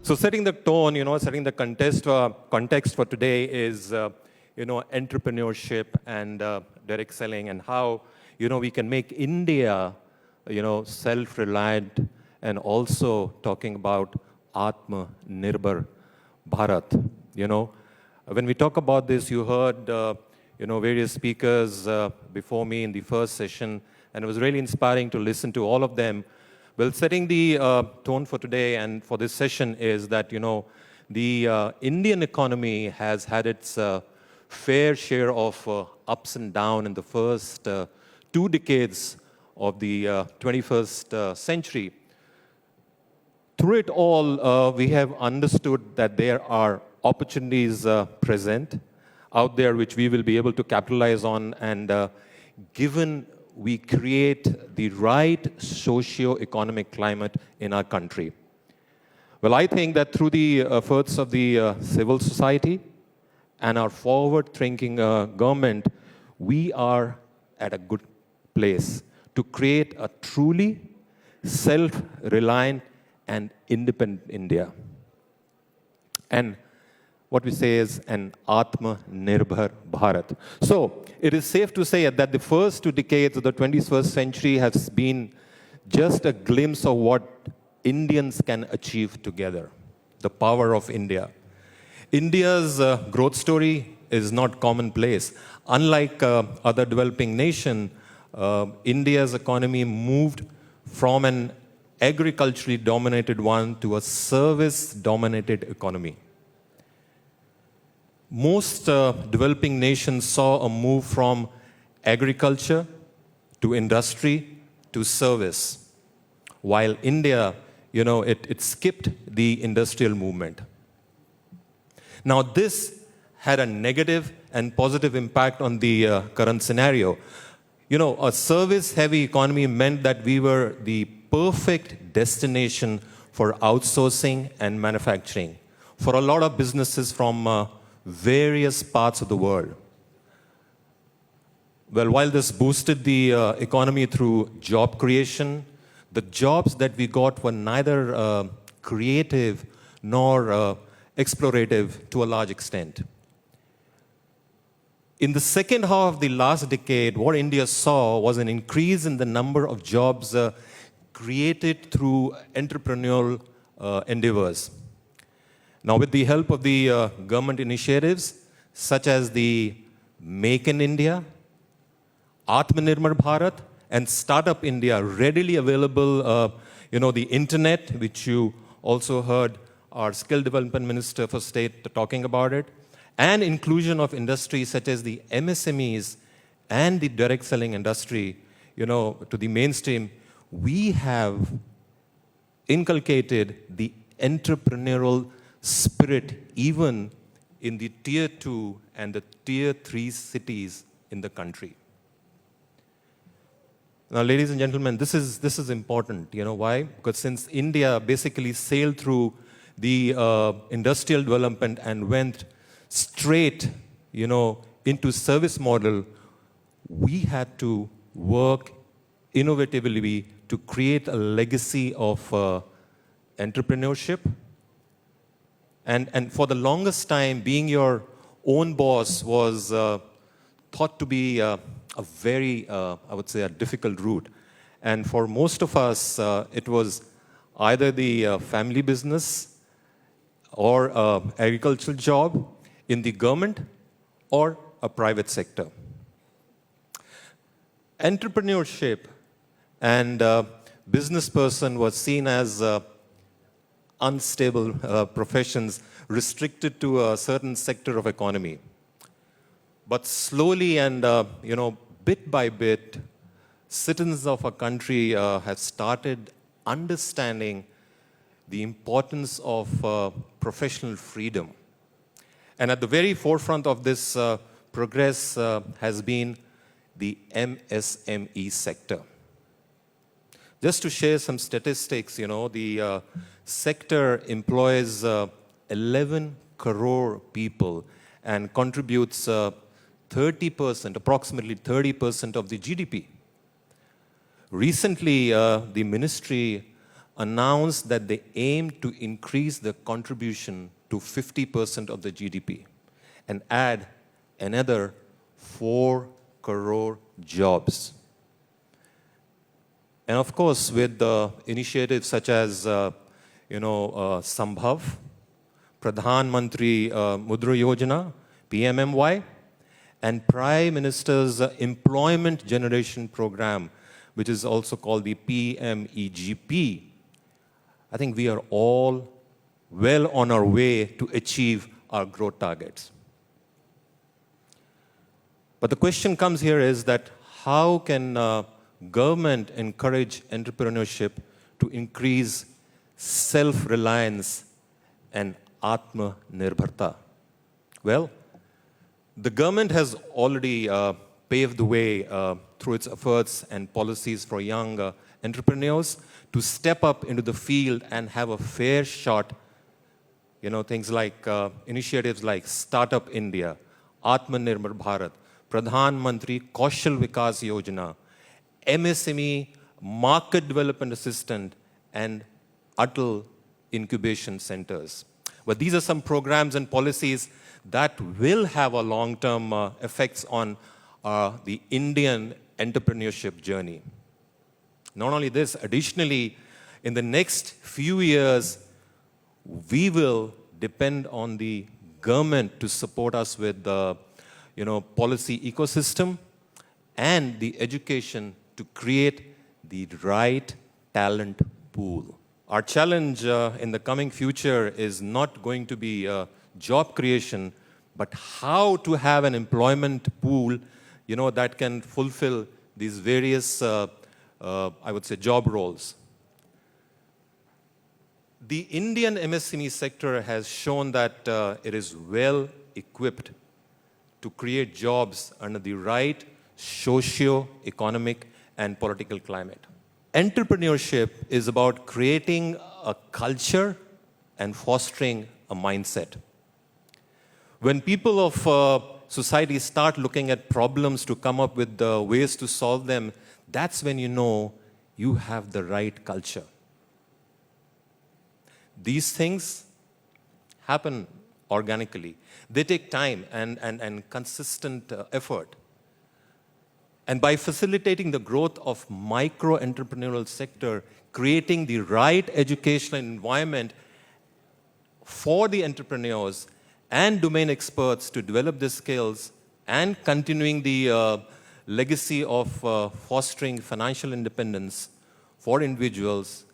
So setting the tone, setting the context for today is, entrepreneurship and direct selling and how, we can make India, self-reliant and also talking about Atma-Nirbhar Bharat. When we talk about this, you heard, various speakers before me in the first session, and it was really inspiring to listen to all of them. Well, setting the tone for today and for this session is that, the Indian economy has had its fair share of ups and downs in the first 2 decades of the 21st century. Through it all, we have understood that there are opportunities present out there which we will be able to capitalize on, and given we create the right socio-economic climate in our country. Well, I think that through the efforts of the civil society and our forward-thinking government, we are at a good place to create a truly self-reliant and independent India. And what we say is an Atma-Nirbhar Bharat. So it is safe to say that the first 2 decades of the 21st century has been just a glimpse of what Indians can achieve together, the power of India. India's growth story is not commonplace. Unlike other developing nations, India's economy moved from an agriculturally dominated one to a service-dominated economy. Most developing nations saw a move from agriculture to industry to service, while India, it skipped the industrial movement. Now, this had a negative and positive impact on the current scenario. A service-heavy economy meant that we were the perfect destination for outsourcing and manufacturing for a lot of businesses from various parts of the world. Well, while this boosted the economy through job creation, the jobs that we got were neither creative nor explorative to a large extent. In the second half of the last decade, what India saw was an increase in the number of jobs created through entrepreneurial endeavors. Now, with the help of the government initiatives, such as the Make in India, Atmanirbhar Bharat, and Startup India, readily available, the internet, which you also heard our Skill Development Minister for State talking about it, and inclusion of industries such as the MSMEs and the direct selling industry, to the mainstream, we have inculcated the entrepreneurial spirit even in the tier 2 and the tier 3 cities in the country. Now, ladies and gentlemen, this is important. Why? Because since India basically sailed through the industrial development and went straight, into service model, we had to work innovatively to create a legacy of entrepreneurship. And for the longest time, being your own boss was thought to be a very, I would say, a difficult route. And for most of us, it was either the family business or agricultural job in the government or a private sector. Entrepreneurship and business person was seen as unstable professions restricted to a certain sector of economy. But slowly and, bit by bit, citizens of our country have started understanding the importance of professional freedom. And at the very forefront of this progress has been the MSME sector. Just to share some statistics, the sector employs 11 crore people and contributes 30%, approximately 30% of the GDP. Recently, the ministry announced that they aim to increase the contribution to 50% of the GDP and add another 4 crore jobs. And of course, with initiatives such as, Sambhav, Pradhan Mantri Mudra Yojana, PMMY, and Prime Minister's Employment Generation Program, which is also called the PMEGP, I think we are all well on our way to achieve our growth targets. But the question comes here is that how can government encourage entrepreneurship to increase self-reliance and Atma-Nirbharta? Well, the government has already paved the way through its efforts and policies for young entrepreneurs to step up into the field and have a fair shot. Things like initiatives like Startup India, Atmanirbhar Bharat, Pradhan Mantri Kaushal Vikas Yojana, MSME Market Development Assistant, and Atal Incubation Centers. But these are some programs and policies that will have a long-term effects on the Indian entrepreneurship journey. Not only this, additionally, in the next few years, we will depend on the government to support us with the policy ecosystem and the education to create the right talent pool. Our challenge in the coming future is not going to be job creation, but how to have an employment pool, that can fulfill these various, I would say, job roles. The Indian MSME sector has shown that it is well equipped to create jobs under the right socio-economic and political climate. Entrepreneurship is about creating a culture and fostering a mindset. When people of society start looking at problems to come up with the ways to solve them, that's when you know you have the right culture. These things happen organically. They take time and consistent effort. And by facilitating the growth of micro-entrepreneurial sector, creating the right educational environment for the entrepreneurs and domain experts to develop their skills, and continuing the legacy of fostering financial independence for individuals,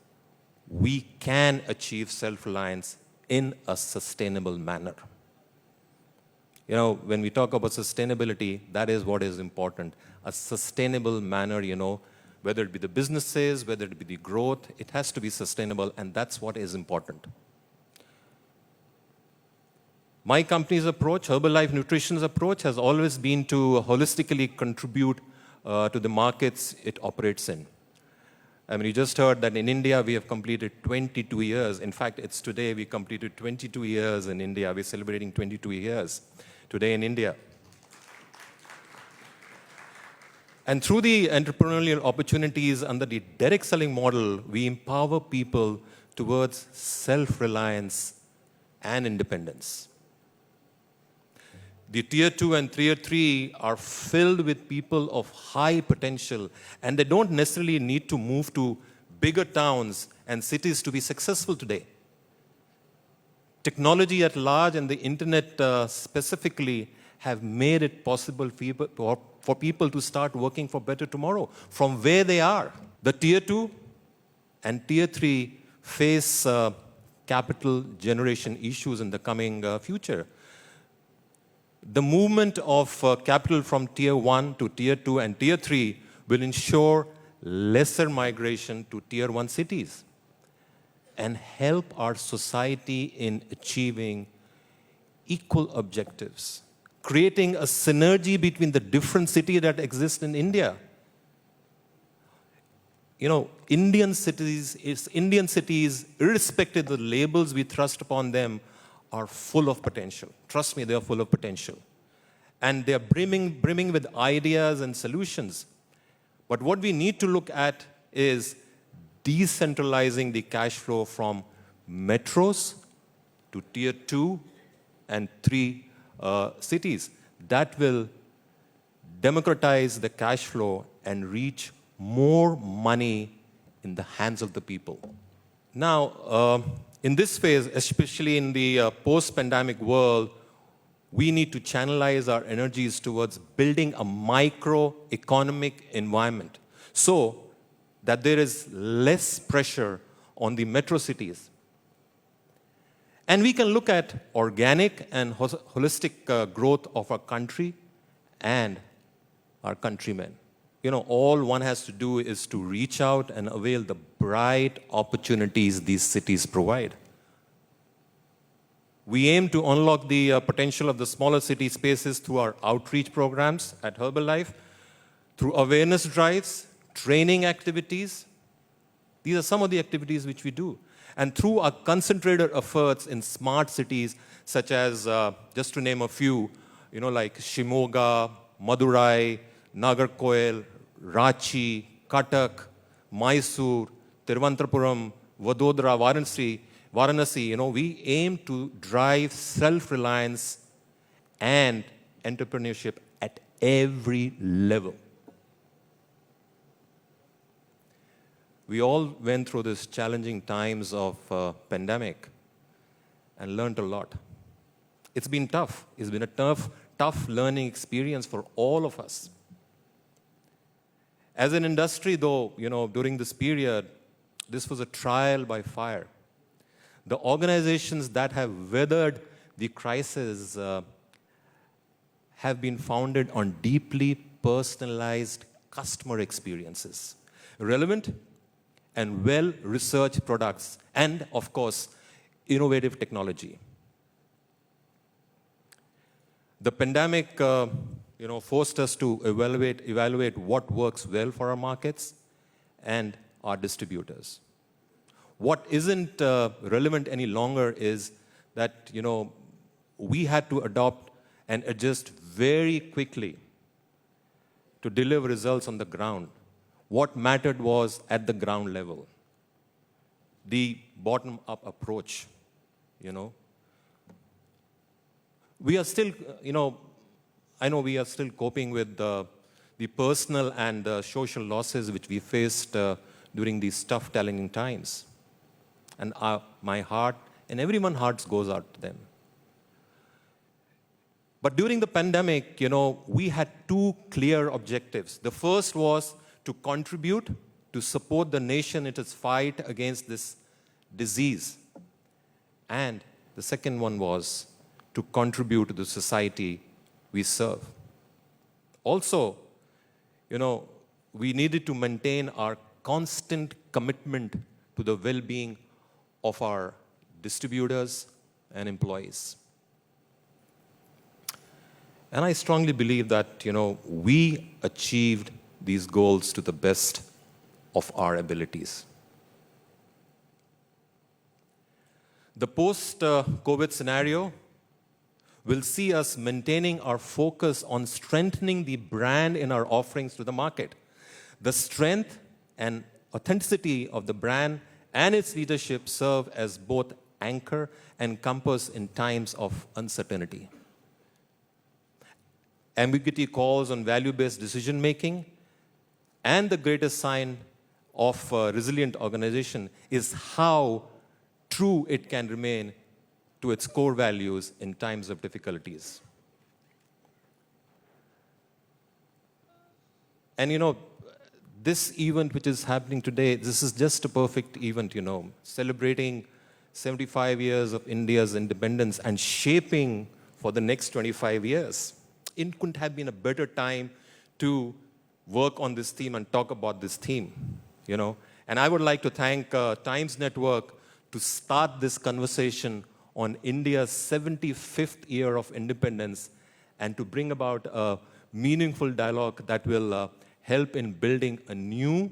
we can achieve self-reliance in a sustainable manner. When we talk about sustainability, that is what is important. A sustainable manner, whether it be the businesses, whether it be the growth, it has to be sustainable, and that's what is important. My company's approach, Herbalife Nutrition's approach, has always been to holistically contribute to the markets it operates in. You just heard that in India, we have completed 22 years. In fact, it's today we completed 22 years in India. We're celebrating 22 years today in India. And through the entrepreneurial opportunities under the direct selling model, we empower people towards self-reliance and independence. The Tier 2 and Tier 3 are filled with people of high potential, and they don't necessarily need to move to bigger towns and cities to be successful today. Technology at large and the internet specifically have made it possible for people to start working for better tomorrow from where they are. The Tier 2 and Tier 3 face capital generation issues in the coming future. The movement of capital from Tier 1 to Tier 2 and Tier 3 will ensure lesser migration to Tier 1 cities and help our society in achieving equal objectives, creating a synergy between the different cities that exist in India. Indian cities, irrespective of the labels we thrust upon them, are full of potential. Trust me, they are full of potential. And they are brimming with ideas and solutions. But what we need to look at is decentralizing the cash flow from metros to tier 2 and 3 cities. That will democratize the cash flow and reach more money in the hands of the people. Now, in this phase, especially in the post-pandemic world, we need to channelize our energies towards building a microeconomic environment so that there is less pressure on the metro cities. And we can look at organic and holistic growth of our country and our countrymen. All one has to do is to reach out and avail the bright opportunities these cities provide. We aim to unlock the potential of the smaller city spaces through our outreach programs at Herbalife, through awareness drives, training activities. These are some of the activities which we do. And through our concentrated efforts in smart cities, such as, just to name a few, like Shimoga, Madurai, Nagarkoil, Ranchi, Cuttack, Mysore, Thiruvananthapuram, Vadodara, Varanasi, we aim to drive self-reliance and entrepreneurship at every level. We all went through these challenging times of pandemic and learned a lot. It's been tough. It's been a tough learning experience for all of us. As an industry, though, during this period, this was a trial by fire. The organizations that have weathered the crisis have been founded on deeply personalized customer experiences, relevant and well-researched products, and, of course, innovative technology. The pandemic, forced us to evaluate what works well for our markets and our distributors. What isn't relevant any longer is that, we had to adopt and adjust very quickly to deliver results on the ground. What mattered was at the ground level, the bottom-up approach, We are still, I know we are still coping with the personal and social losses which we faced during these tough, challenging times. And my heart and everyone's hearts goes out to them. But during the pandemic, we had two clear objectives. The first was to contribute to support the nation in its fight against this disease. And the second one was to contribute to the society we serve. Also, we needed to maintain our constant commitment to the well-being of our distributors and employees. And I strongly believe that, we achieved these goals to the best of our abilities. The post-COVID scenario will see us maintaining our focus on strengthening the brand in our offerings to the market. The strength and authenticity of the brand and its leadership serve as both anchor and compass in times of uncertainty. Ambiguity calls on value-based decision-making, and the greatest sign of a resilient organization is how true it can remain to its core values in times of difficulties. And this event which is happening today, this is just a perfect event, celebrating 75 years of India's independence and shaping for the next 25 years. It couldn't have been a better time to work on this theme and talk about this theme, And I would like to thank Times Network to start this conversation on India's 75th year of independence and to bring about a meaningful dialogue that will help in building a new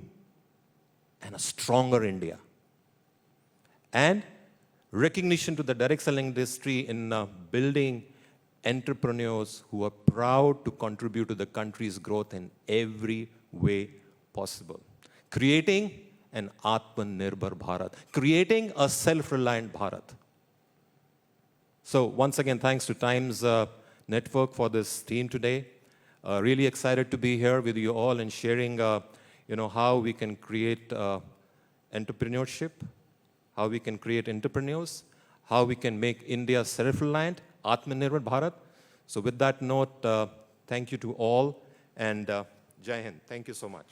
and a stronger India. And recognition to the direct selling industry in building entrepreneurs who are proud to contribute to the country's growth in every way possible. Creating and Atmanirbhar Bharat, creating a self-reliant Bharat. So once again, thanks to Times Network for this theme today. Really excited to be here with you all and sharing, how we can create entrepreneurship, how we can create entrepreneurs, how we can make India self-reliant, Atmanirbhar Bharat. So with that note, thank you to all, and Jai Hind. Thank you so much.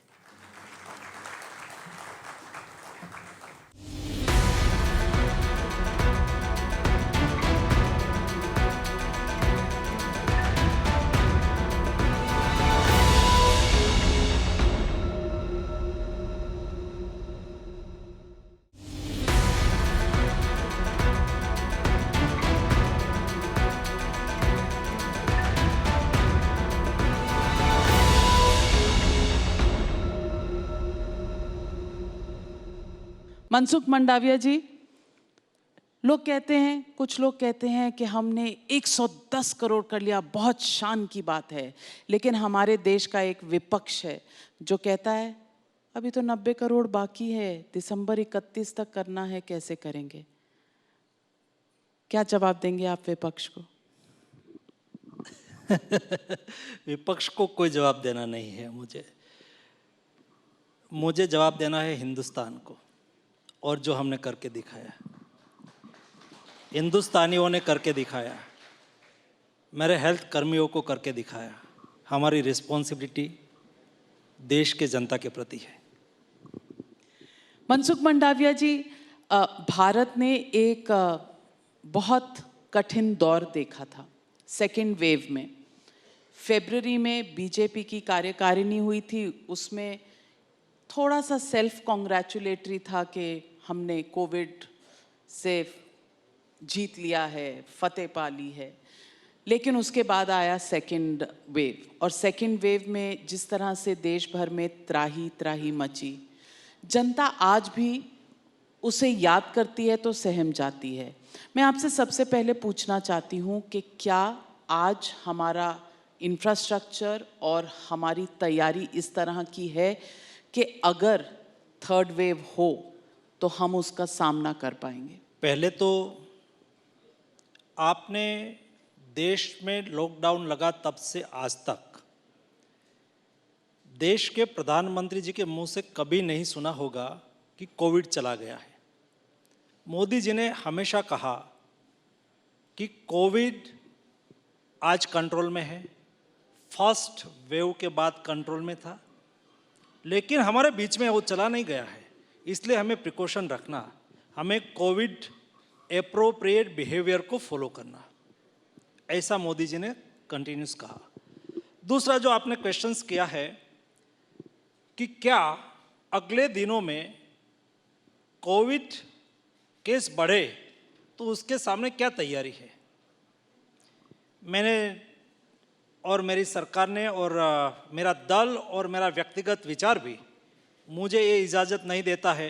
Mansukh Mandaviya जी, लोग कहते हैं, कुछ लोग कहते हैं कि हमने 110 करोड़ कर लिया, बहुत शान की बात है। लेकिन हमारे देश का एक विपक्ष है जो कहता है अभी तो 90 करोड़ बाकी है, दिसंबर 31 तक करना है, कैसे करेंगे? क्या जवाब देंगे आप विपक्ष को? विपक्ष को कोई जवाब देना नहीं है। मुझे जवाब देना है हिंदुस्तान को, और जो हमने करके दिखाया, हिंदुस्तानियों ने करके दिखाया, मेरे हेल्थ कर्मियों को करके दिखाया। हमारी रिस्पॉन्सिबिलिटी देश के जनता के प्रति है। मनसुख मंडाविया जी, भारत ने एक बहुत कठिन दौर देखा था सेकेंड वेव में। फरवरी में बीजेपी की कार्यकारिणी हुई थी, उसमें थोड़ा सा सेल्फ कॉन्ग्रेचुलेटरी था कि हमने कोविड से जीत लिया है, फतेह पा ली है। लेकिन उसके बाद आया सेकेंड वेव, और सेकेंड वेव में जिस तरह से देश भर में त्राही त्राही मची, जनता आज भी उसे याद करती है तो सहम जाती है। मैं आपसे सबसे पहले पूछना चाहती हूँ कि क्या आज हमारा इंफ्रास्ट्रक्चर और हमारी तैयारी इस तरह की है कि अगर थर्ड वेव हो तो हम उसका सामना कर पाएंगे? पहले तो आपने देश में लॉकडाउन लगा तब से आज तक देश के प्रधानमंत्री जी के मुंह से कभी नहीं सुना होगा कि कोविड चला गया है। मोदी जी ने हमेशा कहा कि कोविड आज कंट्रोल में है, फर्स्ट वेव के बाद कंट्रोल में था, लेकिन हमारे बीच में वो चला नहीं गया है। इसलिए हमें प्रिकॉशन रखना, हमें कोविड एप्रोप्रिएट बिहेवियर को फॉलो करना, ऐसा मोदी जी ने कंटिन्यूस कहा। दूसरा जो आपने क्वेश्चंस किया है कि क्या अगले दिनों में कोविड केस बढ़े तो उसके सामने क्या तैयारी है। मैंने और मेरी सरकार ने और मेरा दल और मेरा व्यक्तिगत विचार भी मुझे ये इजाज़त नहीं देता है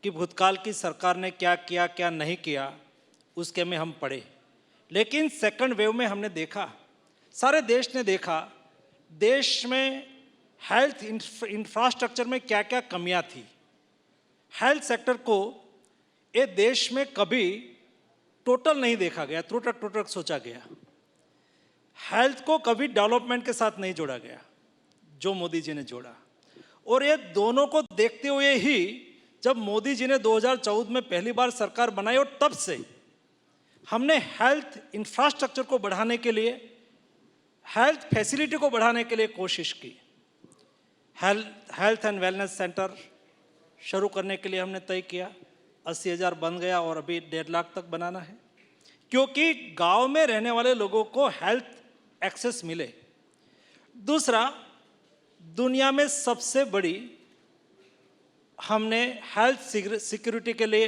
कि भूतकाल की सरकार ने क्या किया क्या नहीं किया उसके में हम पढ़े। लेकिन सेकंड वेव में हमने देखा, सारे देश ने देखा, देश में हेल्थ इंफ्रास्ट्रक्चर में क्या क्या कमियां थी। हेल्थ सेक्टर को ये देश में कभी टोटल नहीं देखा गया, त्रुटक टुटक सोचा गया। हेल्थ को कभी डेवलपमेंट के साथ नहीं जोड़ा गया, जो मोदी जी ने जोड़ा। और ये दोनों को देखते हुए ही जब मोदी जी ने 2014 में पहली बार सरकार बनाई और तब से हमने हेल्थ इंफ्रास्ट्रक्चर को बढ़ाने के लिए, हेल्थ फैसिलिटी को बढ़ाने के लिए कोशिश की। हेल्थ एंड वेलनेस सेंटर शुरू करने के लिए हमने तय किया, 80,000 बन गया और अभी 1.5 लाख तक बनाना है, क्योंकि गांव में रहने वाले लोगों को हेल्थ एक्सेस मिले। दूसरा, दुनिया में सबसे बड़ी हमने हेल्थ सिक्योरिटी के लिए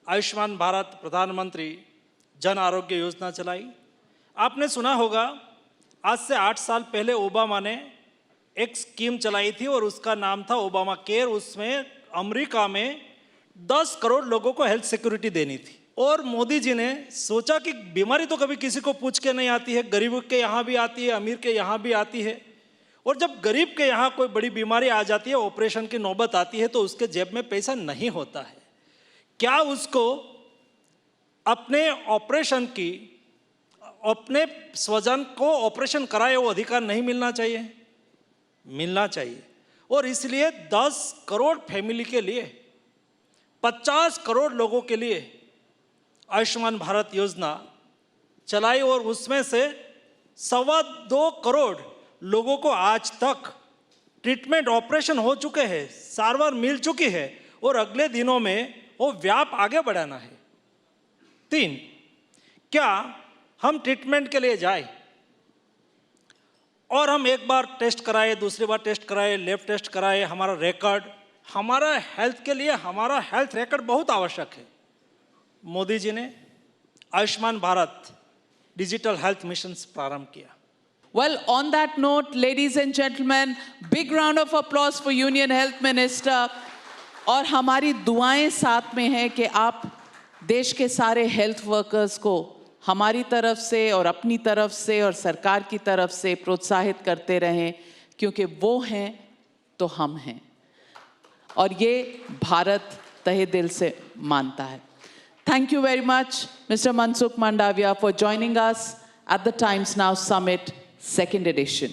आयुष्मान भारत प्रधानमंत्री जन आरोग्य योजना चलाई। आपने सुना होगा, आज से 8 साल पहले ओबामा ने एक स्कीम चलाई थी और उसका नाम था ओबामा केयर। उसमें अमेरिका में 10 करोड़ लोगों को हेल्थ सिक्योरिटी देनी थी। और मोदी जी ने सोचा कि बीमारी तो कभी किसी को पूछ के नहीं आती है, गरीब के यहाँ भी आती है, अमीर के यहाँ भी आती है। और जब गरीब के यहाँ कोई बड़ी बीमारी आ जाती है, ऑपरेशन की नौबत आती है, तो उसके जेब में पैसा नहीं होता है। क्या उसको अपने ऑपरेशन की, अपने स्वजन को ऑपरेशन कराए वो अधिकार नहीं मिलना चाहिए? मिलना चाहिए। और इसलिए 10 करोड़ फैमिली के लिए, 50 करोड़ लोगों के लिए आयुष्मान भारत योजना चलाई और उसमें से 2.25 करोड़ लोगों को आज तक ट्रीटमेंट, ऑपरेशन हो चुके हैं, सारवार मिल चुकी है और अगले दिनों में वो व्याप आगे बढ़ाना है। 3, क्या हम ट्रीटमेंट के लिए जाए और हम एक बार टेस्ट कराए, दूसरी बार टेस्ट कराए, लैब टेस्ट कराए, हमारा रिकॉर्ड, हमारा हेल्थ के लिए हमारा हेल्थ रिकॉर्ड बहुत आवश्यक है। मोदी जी ने Ayushman Bharat digital health mission प्रारंभ किया। Well, on that note, ladies and gentlemen, big round of applause for Union Health Minister. और हमारी दुआएं साथ में हैं कि आप देश के सारे हेल्थ वर्कर्स को हमारी तरफ से और अपनी तरफ से और सरकार की तरफ से प्रोत्साहित करते रहें, क्योंकि वो हैं तो हम हैं और ये भारत तहे दिल से मानता है। Thank you very much, Mr. Mansukh Mandavia, for joining us at the Times Now Summit, 2nd edition.